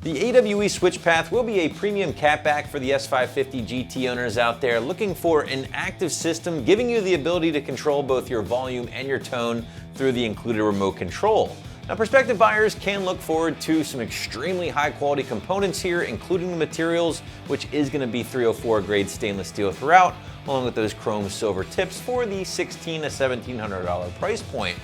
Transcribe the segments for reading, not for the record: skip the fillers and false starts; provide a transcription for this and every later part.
The AWE SwitchPath will be a premium catback for the S550 GT owners out there looking for an active system giving you the ability to control both your volume and your tone through the included remote control. Now, prospective buyers can look forward to some extremely high quality components here, including the materials, which is going to be 304 grade stainless steel throughout, along with those chrome silver tips for the $1,600 to $1,700 price point.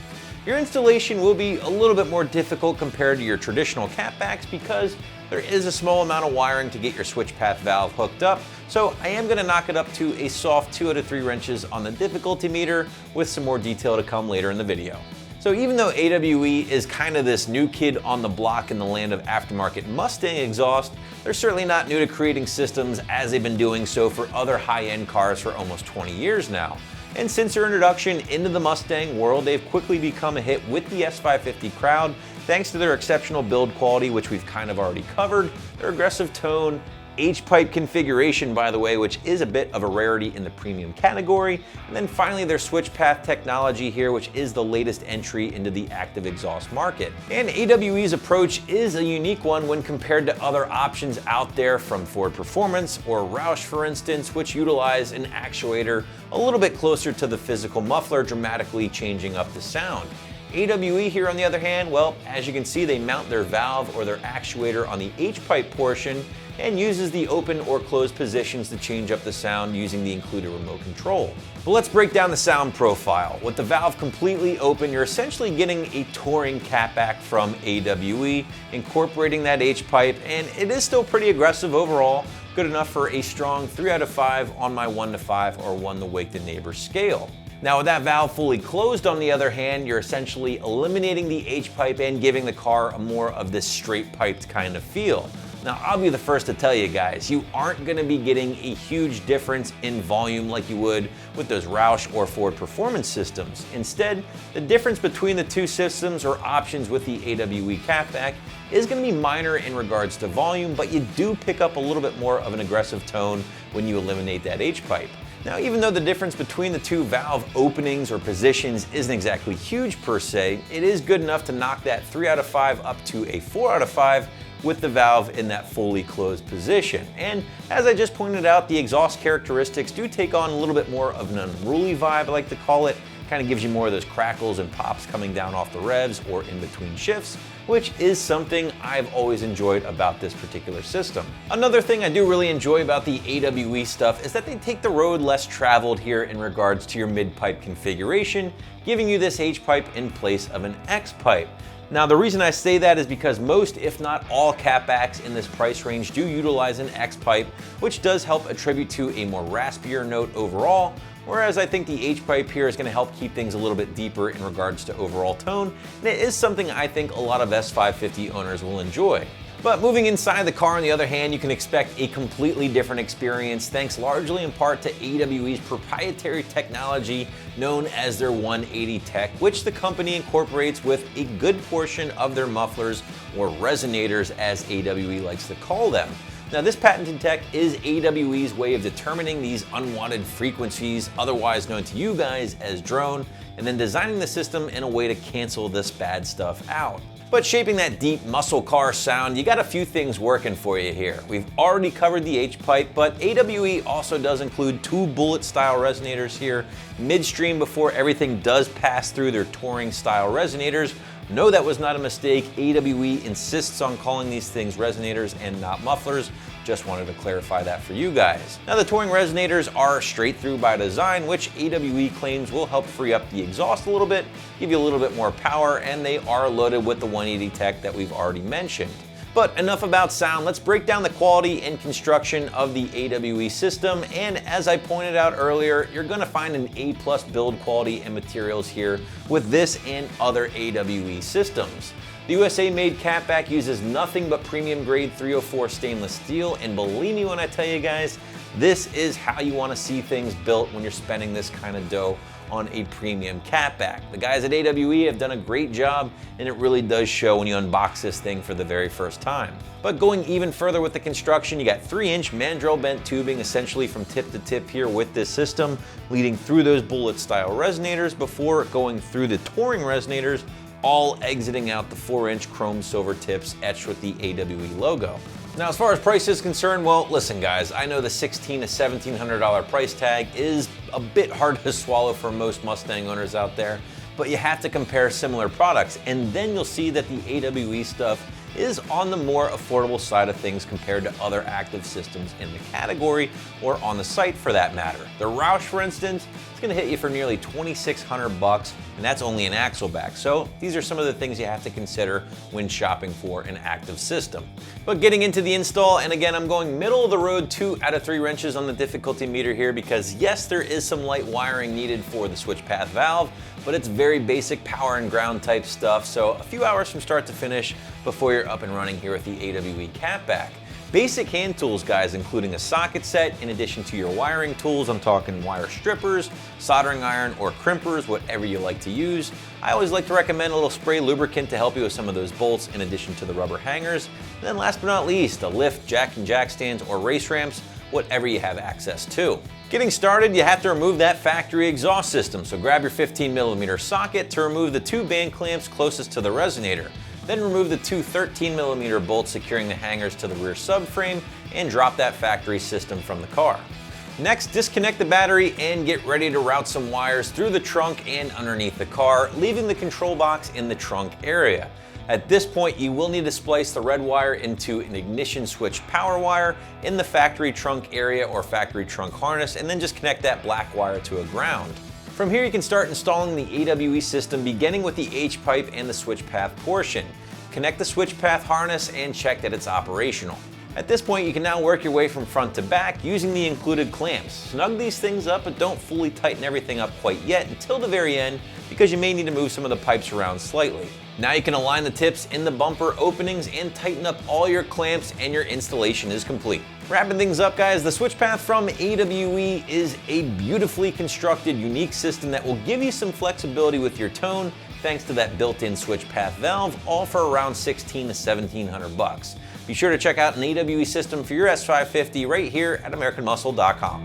Your installation will be a little bit more difficult compared to your traditional catbacks because there is a small amount of wiring to get your SwitchPath valve hooked up, so I am going to knock it up to a soft 2 out of 3 wrenches on the difficulty meter with some more detail to come later in the video. So even though AWE is kind of this new kid on the block in the land of aftermarket Mustang exhaust, they're certainly not new to creating systems as they've been doing so for other high-end cars for almost 20 years now. And since their introduction into the Mustang world, they've quickly become a hit with the S550 crowd, thanks to their exceptional build quality, which we've kind of already covered, their aggressive tone, H-pipe configuration, by the way, which is a bit of a rarity in the premium category, and then finally their SwitchPath technology here, which is the latest entry into the active exhaust market. And AWE's approach is a unique one when compared to other options out there from Ford Performance or Roush, for instance, which utilize an actuator a little bit closer to the physical muffler, dramatically changing up the sound. AWE here, on the other hand, well, as you can see, they mount their valve or their actuator on the H-pipe portion and uses the open or closed positions to change up the sound using the included remote control. But let's break down the sound profile. With the valve completely open, you're essentially getting a touring catback from AWE, incorporating that H-pipe, and it is still pretty aggressive overall, good enough for a strong 3 out of 5 on my 1 to 5 or 1 to wake the neighbor scale. Now, with that valve fully closed, on the other hand, you're essentially eliminating the H-pipe and giving the car a more of this straight piped kind of feel. Now, I'll be the first to tell you guys, you aren't going to be getting a huge difference in volume like you would with those Roush or Ford Performance systems. Instead, the difference between the two systems or options with the AWE catback is going to be minor in regards to volume, but you do pick up a little bit more of an aggressive tone when you eliminate that H-pipe. Now, even though the difference between the two valve openings or positions isn't exactly huge per se, it is good enough to knock that 3 out of 5 up to a 4 out of 5 with the valve in that fully closed position. And as I just pointed out, the exhaust characteristics do take on a little bit more of an unruly vibe, I like to call it. Kind of gives you more of those crackles and pops coming down off the revs or in between shifts, which is something I've always enjoyed about this particular system. Another thing I do really enjoy about the AWE stuff is that they take the road less traveled here in regards to your mid-pipe configuration, giving you this H-pipe in place of an X-pipe. Now, the reason I say that is because most, if not all, catbacks in this price range do utilize an X-pipe, which does help attribute to a more raspier note overall, whereas I think the H-pipe here is going to help keep things a little bit deeper in regards to overall tone, and it is something I think a lot of S550 owners will enjoy. But moving inside the car, on the other hand, you can expect a completely different experience thanks largely in part to AWE's proprietary technology known as their 180 tech, which the company incorporates with a good portion of their mufflers, or resonators as AWE likes to call them. Now this patented tech is AWE's way of determining these unwanted frequencies, otherwise known to you guys as drone, and then designing the system in a way to cancel this bad stuff out. But shaping that deep muscle car sound, you got a few things working for you here. We've already covered the H-pipe, but AWE also does include 2 bullet-style resonators here midstream before everything does pass through their touring-style resonators. No, that was not a mistake. AWE insists on calling these things resonators and not mufflers. Just wanted to clarify that for you guys. Now the touring resonators are straight through by design, which AWE claims will help free up the exhaust a little bit, give you a little bit more power, and they are loaded with the 180 tech that we've already mentioned. But enough about sound, let's break down the quality and construction of the AWE system, and as I pointed out earlier, you're gonna find an A+ build quality and materials here with this and other AWE systems. The USA-made Cat-Back uses nothing but premium grade 304 stainless steel, and believe me when I tell you guys, this is how you want to see things built when you're spending this kind of dough on a premium Cat-Back. The guys at AWE have done a great job, and it really does show when you unbox this thing for the very first time. But going even further with the construction, you got 3-inch mandrel bent tubing essentially from tip to tip here with this system, leading through those bullet-style resonators before going through the touring resonators, all exiting out the 4-inch chrome silver tips etched with the AWE logo. Now, as far as price is concerned, well, listen guys, I know the $1,600 to $1,700 price tag is a bit hard to swallow for most Mustang owners out there, but you have to compare similar products, and then you'll see that the AWE stuff is on the more affordable side of things compared to other active systems in the category or on the site for that matter. The Roush, for instance, it's gonna hit you for nearly $2,600, and that's only an axle back. So these are some of the things you have to consider when shopping for an active system. But getting into the install, and again, I'm going middle of the road, 2 out of 3 wrenches on the difficulty meter here because yes, there is some light wiring needed for the SwitchPath valve, but it's very basic power and ground type stuff. So a few hours from start to finish before you're up and running here with the AWE Cat-Back. Basic hand tools, guys, including a socket set in addition to your wiring tools. I'm talking wire strippers, soldering iron, or crimpers, whatever you like to use. I always like to recommend a little spray lubricant to help you with some of those bolts in addition to the rubber hangers. And then last but not least, a lift, jack and jack stands, or race ramps, whatever you have access to. Getting started, you have to remove that factory exhaust system. So grab your 15mm socket to remove the 2 band clamps closest to the resonator. Then remove the 2 13mm bolts securing the hangers to the rear subframe and drop that factory system from the car. Next, disconnect the battery and get ready to route some wires through the trunk and underneath the car, leaving the control box in the trunk area. At this point, you will need to splice the red wire into an ignition switch power wire in the factory trunk area or factory trunk harness, and then just connect that black wire to a ground. From here, you can start installing the AWE system, beginning with the H-pipe and the SwitchPath portion. Connect the SwitchPath harness and check that it's operational. At this point, you can now work your way from front to back using the included clamps. Snug these things up, but don't fully tighten everything up quite yet until the very end, because you may need to move some of the pipes around slightly. Now you can align the tips in the bumper openings and tighten up all your clamps, and your installation is complete. Wrapping things up, guys, the SwitchPath from AWE is a beautifully constructed, unique system that will give you some flexibility with your tone thanks to that built-in SwitchPath valve, all for around $1,600 to $1,700. Be sure to check out an AWE system for your S550 right here at AmericanMuscle.com.